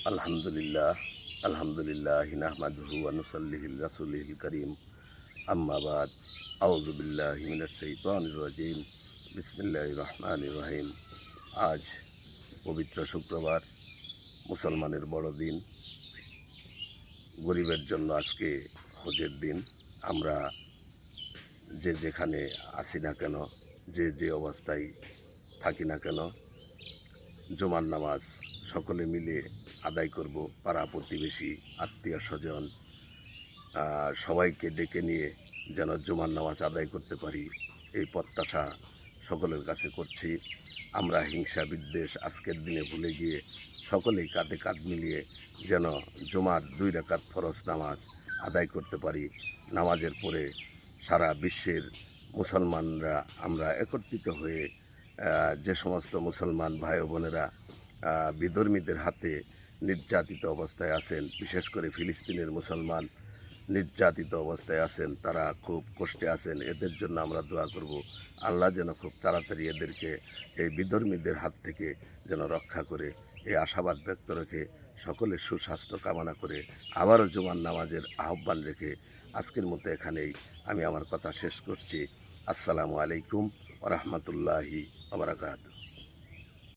আলহামদুলিল্লাহ আলহামদুলিল্লাহ নাহমাদুহু ওয়া নুসাল্লি আলা রাসূলিল কারীম আম্মা বাদ আউযু বিল্লাহি মিনাশ শাইতানির রাজীম বিসমিল্লাহির রহমানির রহিম। আজ পবিত্র শুক্রবার, মুসলমানের বড় দিন। গরিবের জন্য আজকে হজের দিন। আমরা যে যেখানে আসি না কেন, যে যে অবস্থায় থাকি না কেন, জুমার নামাজ সকলে মিলে আদায় করব। পাড়া প্রতিবেশী, আত্মীয় স্বজন সবাইকে ডেকে নিয়ে যেন জুমার নামাজ আদায় করতে পারি, এই প্রত্যাশা সকলের কাছে করছি। আমরা হিংসা বিদ্বেষ আজকের দিনে ভুলে গিয়ে সকলেই কাঁধে কাঁধ মিলিয়ে যেন জুমার 2 রাকাত ফরজ নামাজ আদায় করতে পারি। নামাজের পরে সারা বিশ্বের মুসলমানরা আমরা একত্রিত হয়ে যে সমস্ত মুসলমান ভাই ও বোনেরা বিধর্মীদের হাতে নির্যাতিত অবস্থায় আছেন, বিশেষ করে ফিলিস্তিনের মুসলমান নির্যাতিত অবস্থায় আছেন, তারা খুব কষ্টে আছেন। এদের জন্য আমরা দোয়া করব, আল্লাহ যেন খুব তাড়াতাড়ি এদেরকে এই বিধর্মীদের হাত থেকে যেন রক্ষা করে, এই আশাবাদ ব্যক্ত রেখে সকলের সুস্বাস্থ্য কামনা করে আবারও জুমার নামাজের আহ্বান রেখে আজকের মতো এখানেই আমি আমার কথা শেষ করছি। আসসালামু আলাইকুম ওয়া রাহমাতুল্লাহি ওয়া বারাকাতুহু।